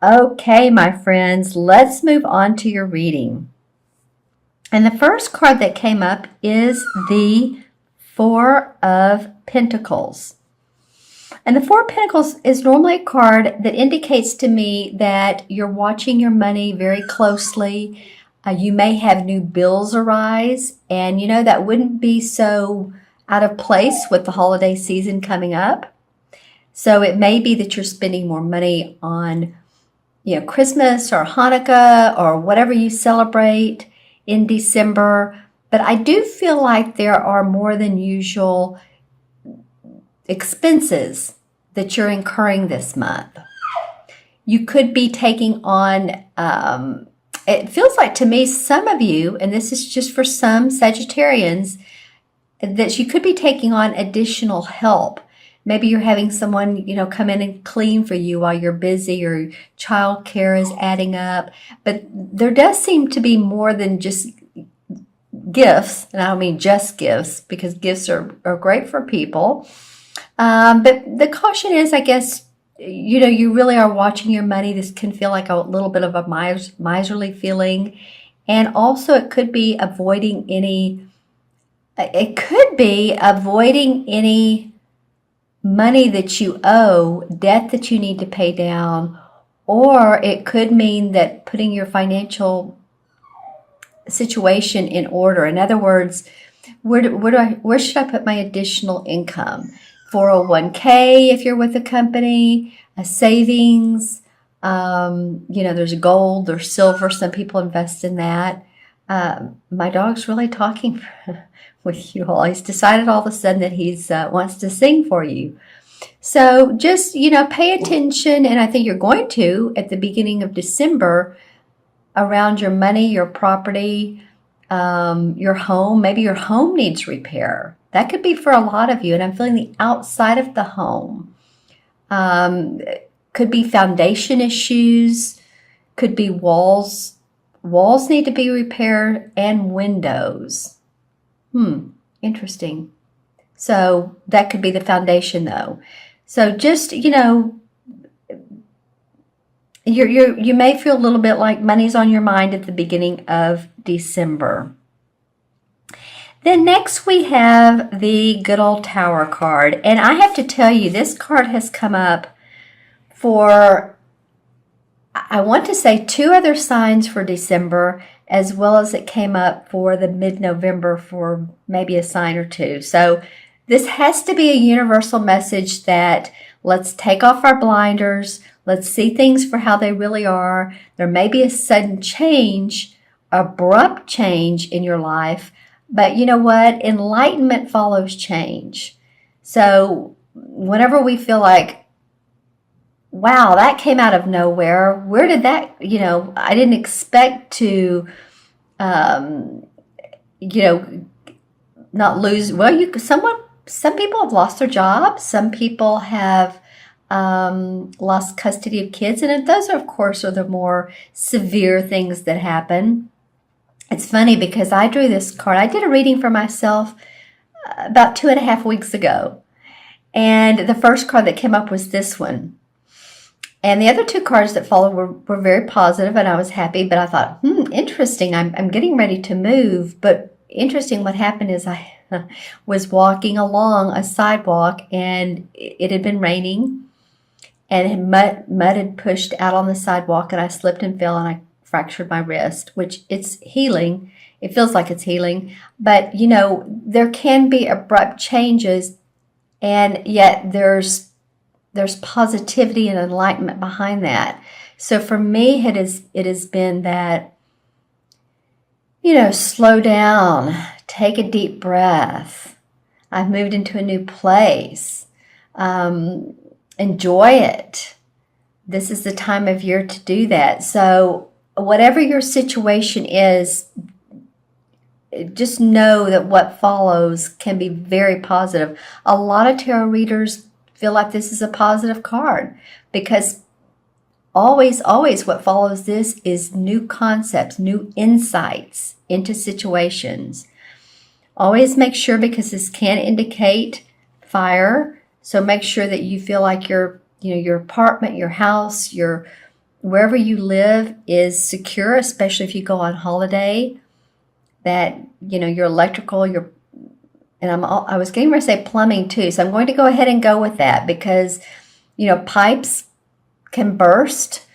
Okay, my friends, let's move on to your reading. And the first card that came up is the Four of Pentacles. And the Four of Pentacles is normally a card that indicates to me that you're watching your money very closely. You may have new bills arise, and that wouldn't be so out of place with the holiday season coming up. So it may be that you're spending more money on Christmas or Hanukkah or whatever you celebrate in December. But I do feel like there are more than usual expenses that you're incurring this month. You could be taking on, it feels like to me, some of you, and this is just for some Sagittarians, that you could be taking on additional help. Maybe you're having someone, come in and clean for you while you're busy, or child care is adding up. But there does seem to be more than just gifts, and I don't mean just gifts, because gifts are great for people. But the caution is, I guess, you really are watching your money. This can feel like a little bit of a miserly feeling. And also it could be avoiding any money that you owe, debt that you need to pay down, or it could mean that putting your financial situation in order. In other words, where should I put my additional income? 401k if you're with a company, a savings, there's gold, there's silver. Some people invest in that. My dog's really talking with you all. He's decided all of a sudden that he's wants to sing for you. So just, pay attention. And I think you're going to at the beginning of December around your money, your property, your home. Maybe your home needs repair. That could be for a lot of you. And I'm feeling the outside of the home. Could be foundation issues. Could be walls. Walls need to be repaired, and windows. Interesting. So that could be the foundation, though. So just, you may feel a little bit like money's on your mind at the beginning of December. Then next we have the good old Tower card. And I have to tell you, this card has come up for, I want to say, 2 other signs for December, as well as it came up for the mid-November for maybe a sign or 2. So this has to be a universal message that let's take off our blinders. Let's see things for how they really are. There may be a sudden change, abrupt change in your life, but you know what? Enlightenment follows change. So whenever we feel like, wow, that came out of nowhere. Where did that, I didn't expect to, not lose. Well, some people have lost their jobs. Some people have lost custody of kids. And those, of course, are the more severe things that happen. It's funny because I drew this card. I did a reading for myself about 2.5 weeks ago. And the first card that came up was this one. And the other 2 cards that followed were very positive, and I was happy. But I thought, interesting. I'm getting ready to move. But interesting, what happened is I was walking along a sidewalk, and it had been raining, and mud had pushed out on the sidewalk, and I slipped and fell, and I fractured my wrist, which it's healing. It feels like it's healing. But, there can be abrupt changes, and yet there's positivity and enlightenment behind that. So for me, it has been that, slow down, take a deep breath. I've moved into a new place. Enjoy it. This is the time of year to do that. So whatever your situation is, just know that what follows can be very positive. A lot of tarot readers feel like this is a positive card because always what follows this is new concepts, new insights into situations. Always make sure, because this can indicate fire, so make sure that you feel like your apartment, your house, your wherever you live is secure, especially if you go on holiday, that, your electrical, I was getting ready to say plumbing too. So I'm going to go ahead and go with that because, pipes can burst,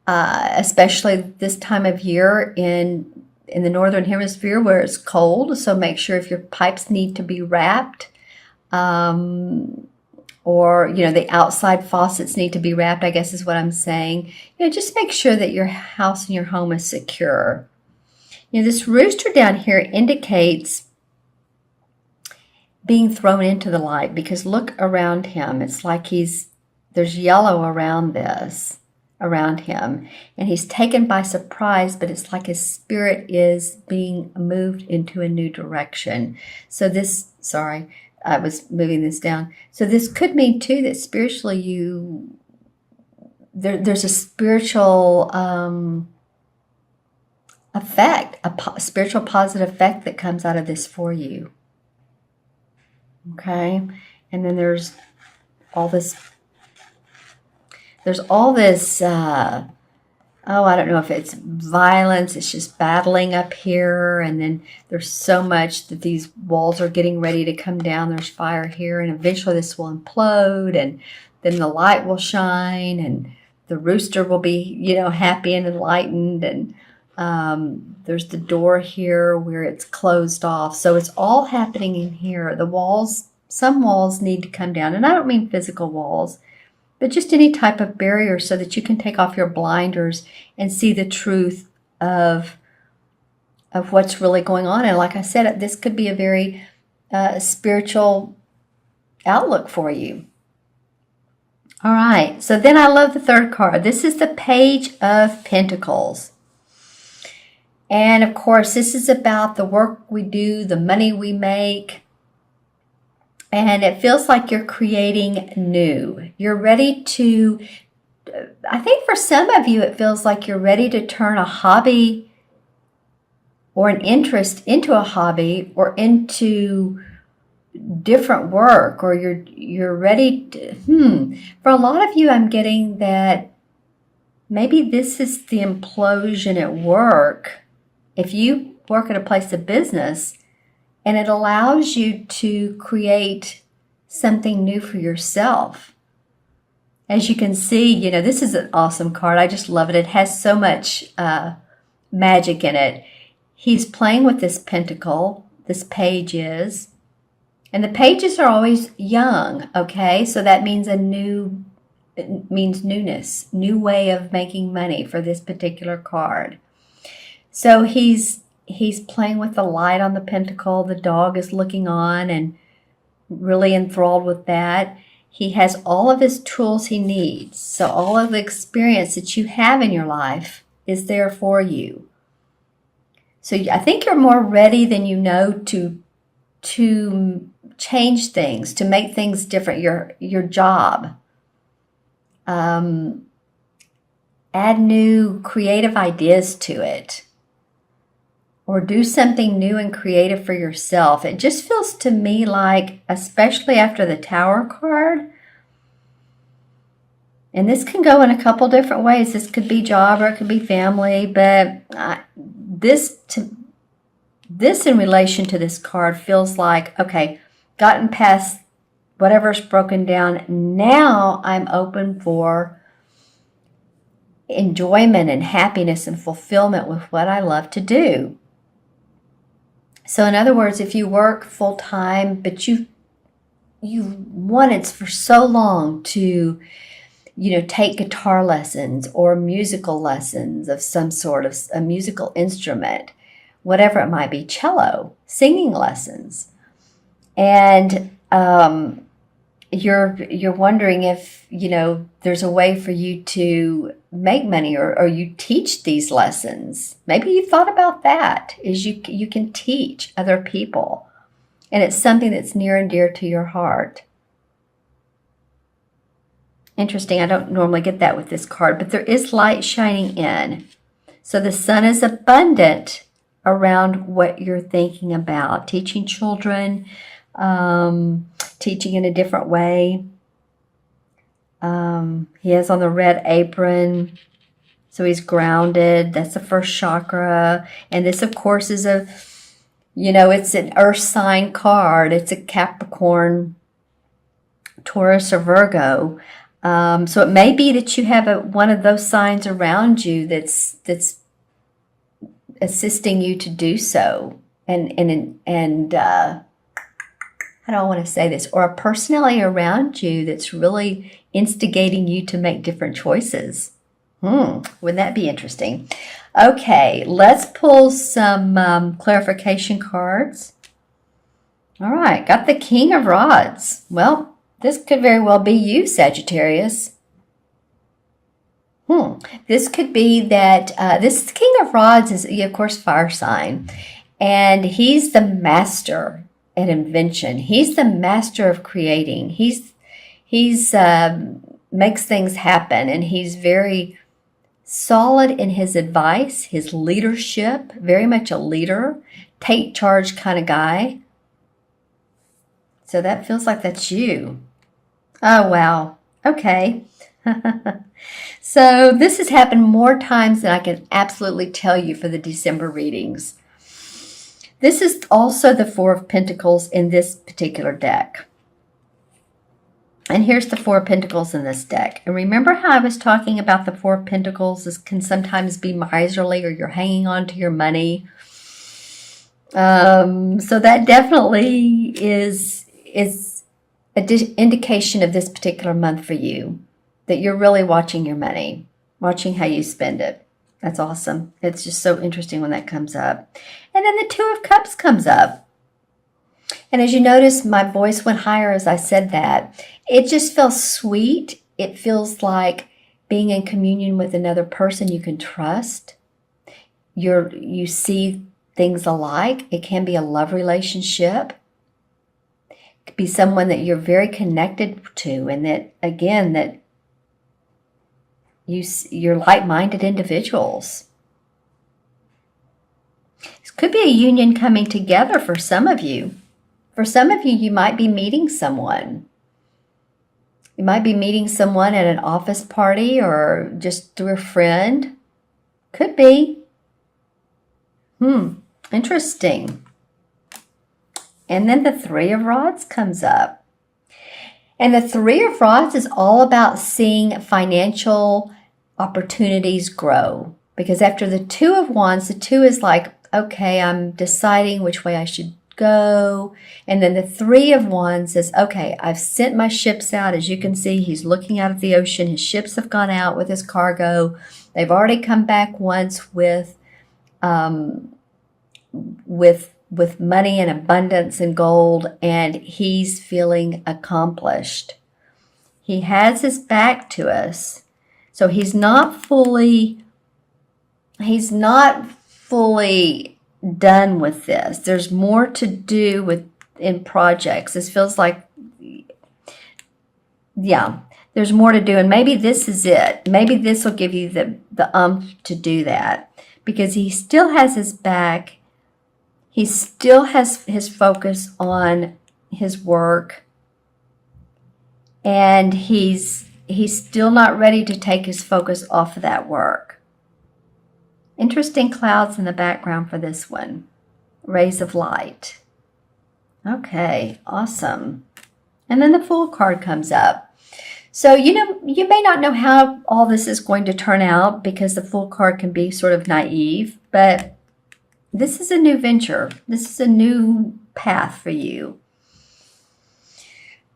especially this time of year in the northern hemisphere where it's cold. So make sure if your pipes need to be wrapped, or the outside faucets need to be wrapped, I guess is what I'm saying. Just make sure that your house and your home is secure. This rooster down here indicates being thrown into the light, because look around him. It's like there's yellow around him, and he's taken by surprise, but it's like his spirit is being moved into a new direction. So sorry, I was moving this down. So this could mean too that spiritually there's a spiritual effect, a spiritual positive effect that comes out of this for you. Okay, and then there's all this. I don't know if it's violence. It's just battling up here, and then there's so much that these walls are getting ready to come down. There's fire here, and eventually this will implode, and then the light will shine, and the rooster will be, happy and enlightened, and there's the door here where it's closed off. So it's all happening in here. Some walls need to come down, and I don't mean physical walls, but just any type of barrier so that you can take off your blinders and see the truth of what's really going on. And like I said, this could be a very spiritual outlook for you. All right, so then I love the third card. This is the Page of Pentacles. And of course, this is about the work we do, the money we make. And it feels like you're creating new. You're ready to, I think for some of you, it feels like you're ready to turn a hobby or an interest into a hobby or into different work, or you're ready to, For a lot of you, I'm getting that maybe this is the implosion at work. If you work at a place of business, and it allows you to create something new for yourself. As you can see, this is an awesome card. I just love it. It has so much magic in it. He's playing with this pentacle. This page is. And the pages are always young, okay? So that means it means newness, new way of making money for this particular card. So he's playing with the light on the pentacle. The dog is looking on and really enthralled with that. He has all of his tools he needs. So all of the experience that you have in your life is there for you. So I think you're more ready than you know to change things, to make things different. Your job. Add new creative ideas to it. Or do something new and creative for yourself. It just feels to me like, especially after the Tower card, and this can go in a couple different ways. This could be job or it could be family, but this in relation to this card feels like, okay, gotten past whatever's broken down. Now I'm open for enjoyment and happiness and fulfillment with what I love to do. So in other words, if you work full time, but you wanted for so long to, take guitar lessons or musical lessons of some sort of a musical instrument, whatever it might be, cello, singing lessons, and you're wondering if there's a way for you to make money or you teach these lessons. Maybe you thought about that, is you can teach other people, and it's something that's near and dear to your heart. Interesting. I don't normally get that with this card, but there is light shining in. So the sun is abundant around what you're thinking about, teaching children, teaching in a different way. He has on the red apron. So he's grounded. That's the first chakra. And this, of course, is it's an earth sign card. It's a Capricorn, Taurus, or Virgo. So it may be that you have one of those signs around you that's assisting you to do so. And how do I want to say this? Or a personality around you that's really instigating you to make different choices. Wouldn't that be interesting? Okay, let's pull some clarification cards. All right, got the King of Rods. Well, this could very well be you, Sagittarius. This could be that this King of Rods is, of course, fire sign. And he's the master at invention. He's the master of creating. He's makes things happen, and he's very solid in his advice, his leadership, very much a leader, take charge kind of guy. So that feels like that's you. Oh, wow. Okay. So this has happened more times than I can absolutely tell you for the December readings. This is also the Four of Pentacles in this particular deck. And here's the Four of Pentacles in this deck. And remember how I was talking about the Four of Pentacles can sometimes be miserly, or you're hanging on to your money. So that definitely is an indication of this particular month for you, that you're really watching your money, watching how you spend it. That's awesome. It's just so interesting when that comes up. And then the Two of Cups comes up. And as you notice, my voice went higher as I said that. It just feels sweet. It feels like being in communion with another person you can trust. You see things alike. It can be a love relationship. It could be someone that you're very connected to, and that, again, that you're like-minded individuals. This could be a union coming together for some of you. For some of you, you might be meeting someone. You might be meeting someone at an office party or just through a friend. Could be. Interesting. And then the Three of Rods comes up. And the Three of Rods is all about seeing financial opportunities grow. Because after the Two of Wands, the Two is like, okay, I'm deciding which way I should go. And then the Three of Wands says, okay, I've sent my ships out. As you can see, he's looking out at the ocean. His ships have gone out with his cargo. They've already come back once with money and abundance and gold, and he's feeling accomplished. He has his back to us. So he's not fully done with this. There's more to do in projects. This feels like, yeah, there's more to do. And maybe this is it. Maybe this will give you the to do that, because he still has his back. He still has his focus on his work, and he's still not ready to take his focus off of that work. Interesting clouds in the background for this one. Rays of light. Okay, awesome. And then the Fool card comes up. So, you may not know how all this is going to turn out, because the Fool card can be sort of naive, but this is a new venture. This is a new path for you.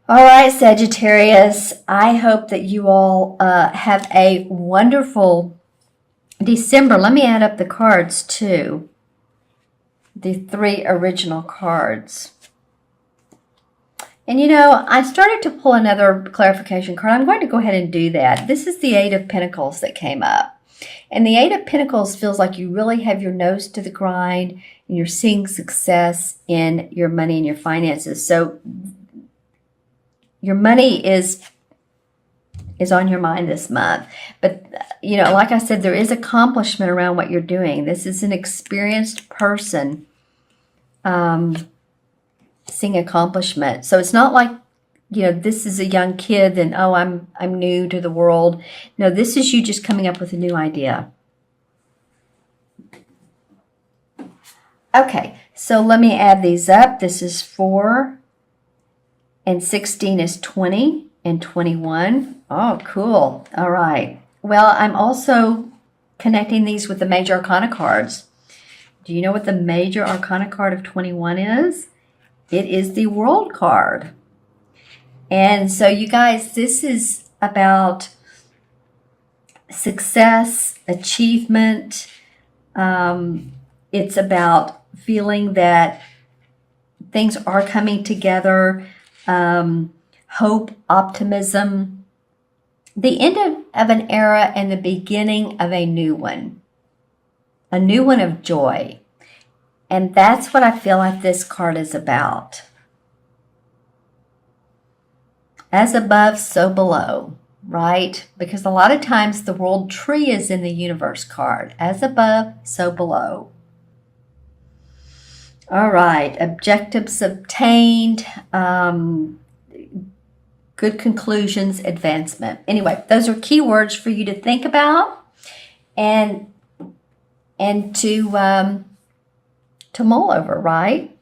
All right, Sagittarius, I hope that you all have a wonderful December. Let me add up the cards too. The 3 original cards. And I started to pull another clarification card. I'm going to go ahead and do that. This is the 8 of Pentacles that came up. And the 8 of Pentacles feels like you really have your nose to the grind, and you're seeing success in your money and your finances. So your money is on your mind this month. But, like I said, there is accomplishment around what you're doing. This is an experienced person seeing accomplishment. So it's not like this is a young kid, then, oh, I'm new to the world. No, this is you just coming up with a new idea. Okay, so let me add these up. This is 4, and 16 is 20, and 21. Oh, cool. All right. Well, I'm also connecting these with the major arcana cards. Do you know what the major arcana card of 21 is? It is the World card. And so you guys, this is about success, achievement. It's about feeling that things are coming together, hope, optimism, the end of an era and the beginning of a new one of joy. And that's what I feel like this card is about. As above, so below, right? Because a lot of times the world tree is in the universe card. As above, so below. All right, objectives obtained, good conclusions, advancement. Anyway, those are key words for you to think about and to mull over, right?